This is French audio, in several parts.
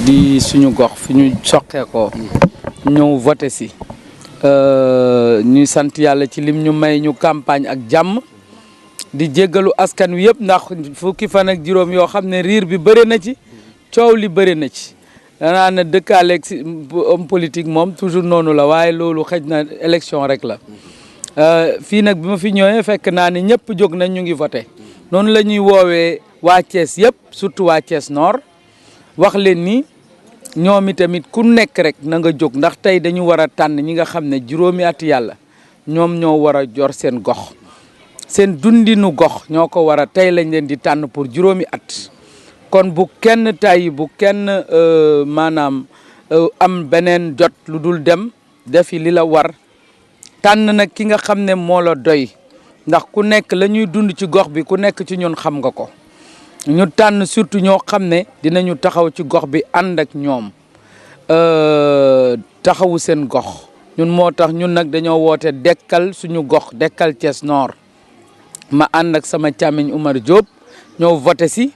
di suñu gox fi ñu soqee ko ñëw voté si ñuy sant yàlla ci lim ñu may ñu campagne ak jàmm di jéggalu askan wi yëpp ndax fukki fan ak juróom yoo xam ne riir bi bëri na ci coow li bëri na ci danaa ne dëkkaaleeg si homme politique moom toujours noonu la waaye loolu xëj na élection rek la fii nag bi ma fi ñëwee fekk naa ne ñëpp jóg nañ ñu ngi voté noonu la ñuy woowee waa Thiès yëpp surtout waa Thiès Nord wax leen ni ñoom itamit ku nekk rek na nga jóg ndax tey dañu war a tànn ñi nga xam ne juróomi at yàlla ñoom ñoo war a jor seen gox seen dundinu gox ñoo ko war a tey lañ leen di tànn pour juróomi at kon bu kenn tey bu kenn maanaam am beneen jot lu dul dem defi li la war tànn nag ki nga xam ne moo la doy ndax ku nekk la ñuy dund ci gox bi ku nekk ci ñun xam nga ko ñu tànn surtout ñoo xam ne dinañu taxaw ci gox bi ànd ak ñoom taxawu seen gox ñun moo tax ñun nag dañoo woote dekkal suñu gox dekkal Thiès Nord ma ànd ak sama càmmiñ Oumar Diop ñoo voté si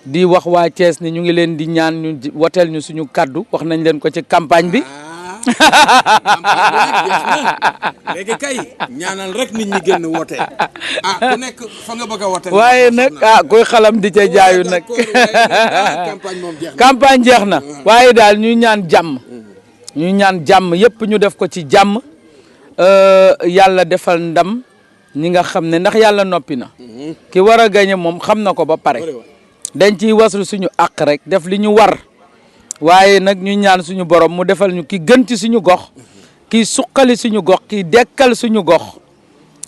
di wax waa Thiès ni ñu ngi leen di ñaan ñu woteel ñu suñu kaddu wax nañ leen ko ci campagne bi. léegi kay ñaanal rek nit ñi génn woote ku nekk fa nga bëgg a woote. waaye nag kuy xalam di ca jaayu nag. campagne jeex na waaye daal ñu ñaan jàmm. ñu ñaan jàmm yëpp ñu def ko ci jàmm yàlla defal ndam ñi nga xam ne ndax yàlla noppi na. ki war a gañe moom xam na ko ba pare. dañ ciy waslu suñu àq rek def li ñu war. waaye nag ñu ñaan suñu borom mu defal ñu ki gën ci suñu gox ki suqali suñu gox ki dekkal suñu gox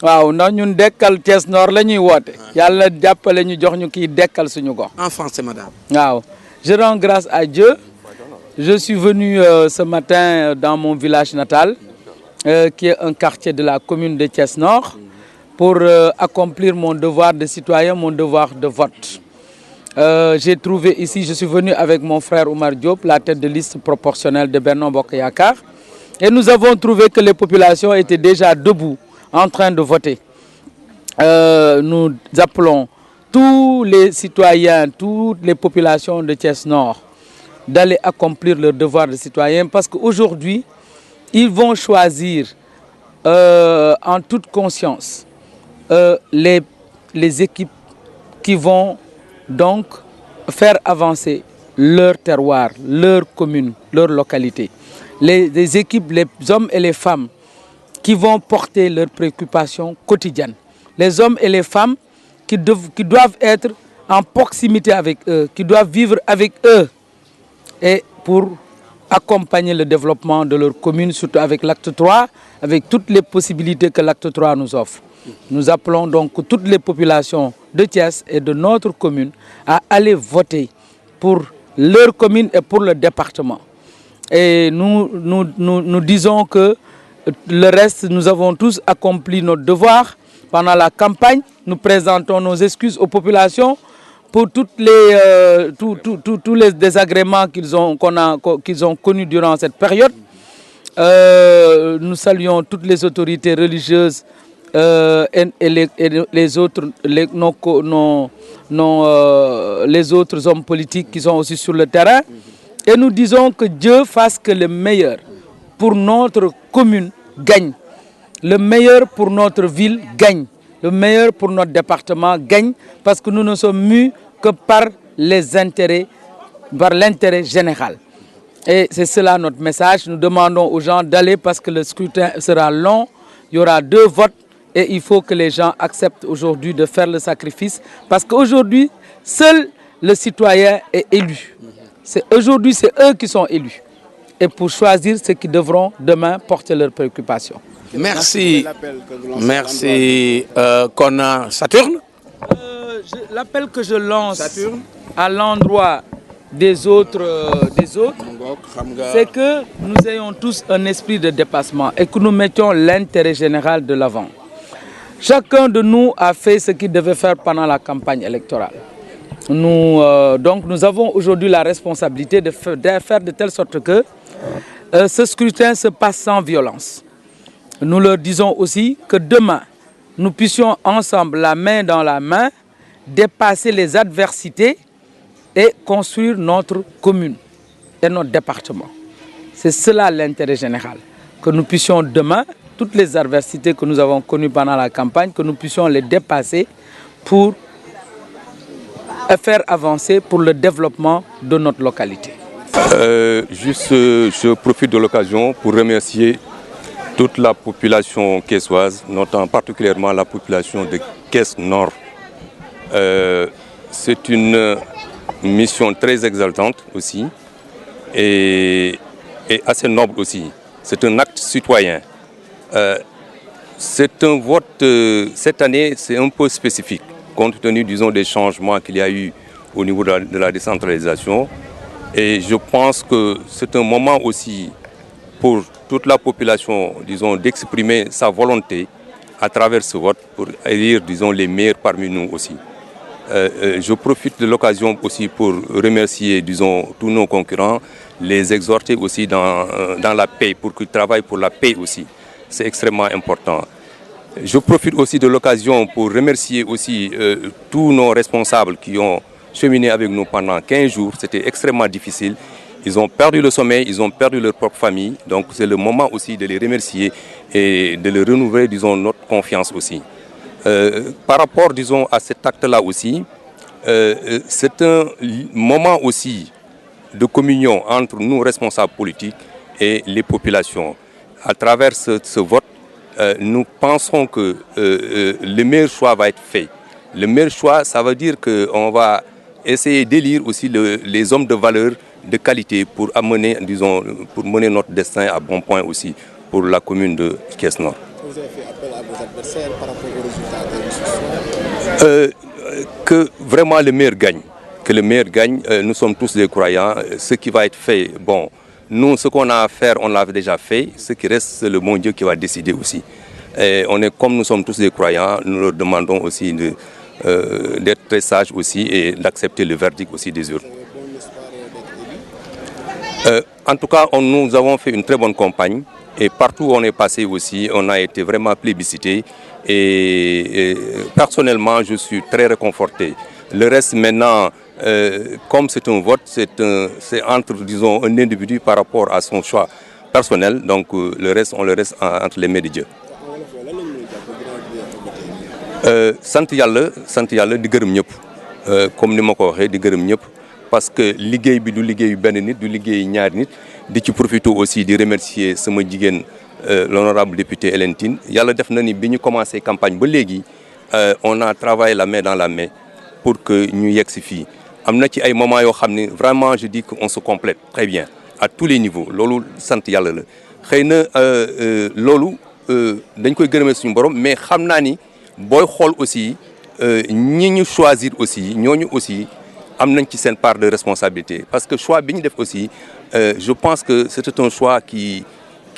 waaw ndax ñun dekkal Thiès Nord la ñuy woote yàlla jàppale ñu jox ñu kiy dekkal suñu gox. En français, madame. waaw je rends grâce à Dieu. Je suis venu ce matin dans mon village natal qui est un quartier de la commune de Thiès Nord pour accomplir mon devoir de citoyen, mon devoir de vote. J'ai trouvé ici, je suis venu avec mon frère Oumar Diop, la tête de liste proportionnelle de Benno Bokk Yakaar, et nous avons trouvé que les populations étaient déjà debout, en train de voter. Nous appelons tous les citoyens, toutes les populations de Thiès Nord d'aller accomplir leur devoir de citoyen parce qu'aujourd'hui, ils vont choisir en toute conscience les équipes qui vont donc faire avancer leur terroir, leur commune, leur localité. Les équipes, les hommes et les femmes qui vont porter leurs préoccupations quotidiennes. Les hommes et les femmes qui doivent être en proximité avec eux, qui doivent vivre avec eux et pour accompagner le développement de leur commune, surtout avec l'acte 3, avec toutes les possibilités que l'acte 3 nous offre. Nous appelons donc toutes les populations de Thiès et de notre commune à aller voter pour leur commune et pour le département. Et nous disons que le reste, nous avons tous accompli notre devoir pendant la campagne. Nous présentons nos excuses aux populations pour tous les désagréments qu'ils ont connus durant cette période. Nous saluons toutes les autorités religieuses et les autres hommes politiques qui sont aussi sur le terrain. Et nous disons que Dieu fasse que le meilleur pour notre commune gagne. Le meilleur pour notre ville gagne. Le meilleur pour notre département gagne. Parce que nous ne sommes mus que par les intérêts, par l'intérêt général. Et c'est cela notre message. Nous demandons aux gens d'aller parce que le scrutin sera long. Il y aura 2 votes. Et il faut que les gens acceptent aujourd'hui de faire le sacrifice. Parce qu'aujourd'hui, seul le citoyen est élu. Aujourd'hui, c'est eux qui sont élus. Et pour choisir ceux qui devront demain porter leurs préoccupations. Merci. Merci. Saturne. L'appel que je lance Saturne, à l'endroit des autres, c'est que nous ayons tous un esprit de dépassement et que nous mettions l'intérêt général de l'avant. Chacun de nous a fait ce qu'il devait faire pendant la campagne électorale. Donc nous avons aujourd'hui la responsabilité de faire de telle sorte que ce scrutin se passe sans violence. Nous leur disons aussi que demain, nous puissions ensemble, la main dans la main, dépasser les adversités et construire notre commune et notre département. C'est cela l'intérêt général, que nous puissions demain, toutes les adversités que nous avons connues pendant la campagne, que nous puissions les dépasser pour faire avancer pour le développement de notre localité. Je profite de l'occasion pour remercier toute la population caissoise, notamment particulièrement la population de Caisse Nord. C'est une mission très exaltante aussi et assez noble aussi. C'est un acte citoyen. C'est un vote, cette année, c'est un peu spécifique, compte tenu, disons, des changements qu'il y a eu au niveau de la décentralisation. Et je pense que c'est un moment aussi pour toute la population, disons, d'exprimer sa volonté à travers ce vote pour élire, disons, les meilleurs parmi nous aussi. Je profite de l'occasion aussi pour remercier, disons, tous nos concurrents, les exhorter aussi dans la paix, pour qu'ils travaillent pour la paix aussi. C'est extrêmement important. Je profite aussi de l'occasion pour remercier aussi tous nos responsables qui ont cheminé avec nous pendant 15 jours. C'était extrêmement difficile. Ils ont perdu le sommeil, ils ont perdu leur propre famille. Donc c'est le moment aussi de les remercier et de leur renouveler, disons, notre confiance aussi. Par rapport, disons, à cet acte-là aussi, c'est un moment aussi de communion entre nous, responsables politiques, et les populations. À travers ce vote, nous pensons que le meilleur choix va être fait. Le meilleur choix, ça veut dire qu'on va essayer d'élire aussi les hommes de valeur, de qualité pour amener, disons, pour mener notre destin à bon point aussi pour la commune de Caisse Nord. Vous avez fait appel à vos adversaires par rapport aux résultats de que vraiment le meilleur gagne. Que le meilleur gagne. Nous sommes tous des croyants. Ce qui va être fait, bon, nous, ce qu'on a à faire, on l'a déjà fait. Ce qui reste, c'est le bon Dieu qui va décider aussi. Et comme nous sommes tous des croyants, nous leur demandons aussi d'être très sages aussi et d'accepter le verdict aussi des urnes. En tout cas, nous avons fait une très bonne campagne et partout où on est passé aussi, on a été vraiment plébiscité et personnellement, je suis très réconforté. Le reste maintenant, comme c'est un vote, c'est entre, disons, un individu par rapport à son choix personnel, donc le reste, on le reste entre les mains de Dieu. sant yàlla di gërëm ñëpp comme ni ma ko waxee di gërëm ñëpp parce que liggéey bi du liggéeyu benn nit du liggéey ñaari nit di ci profiter aussi di remercier sama jigéen l'honorable député Hélène Tine yàlla def na ni bi ñu commencé campagne ba léegi on a travaillé la main dans la main pour que ñu yegg si fii am na ci ay moments yoo xam ne vraiment je dis qu'on se complète très bien à tous les niveaux loolu sant yàlla la xëy na loolu dañ koy gërëmee suñu borom mais xam naa ni booy xool aussi ñi ñu choisir aussi ñooñu aussi am nañ ci seen part de responsabilité parce que choix bi ñu def aussi je pense que c'était un choix qui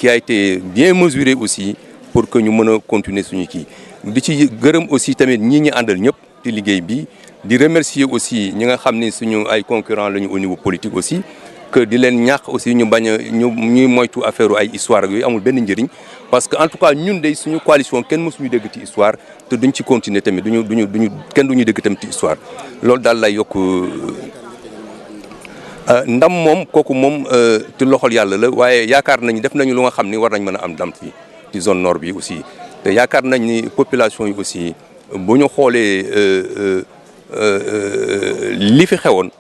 a été bien mesuré aussi pour que ñu mën a continuer suñu kii di ci gërëm aussi tamit ñi ñu àndal ñëpp ci liggéey bi di remercier aussi ñi nga xam ne suñu ay concurrents lañu au niveau politique aussi que di leen ñaax aussi ñu bañ a ñuy moytu affaire ay histoire ak yooyu amul benn njëriñ parce que en tout cas ñun de suñu coalition kenn mësuñu dégg ci histoire te duñ ci continuer tamit kenn duñu dégg tamit ci histoire loolu daal lay yokk ndam moom kooku moom ci loxol yàlla la waaye yaakaar nañ def nañu lu nga xam ni war nañ mën a am ndam fii ci zone nord bi aussi te yaakaar nañ ni population yi aussi bu ñu xoolee li fi xewoon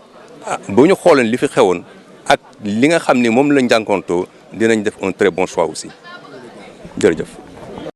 bu ñu xoolee li fi xewoon ak li nga xam ni moom lañ jànkoontoo dinañ def un très bon choix aussi jërëjëf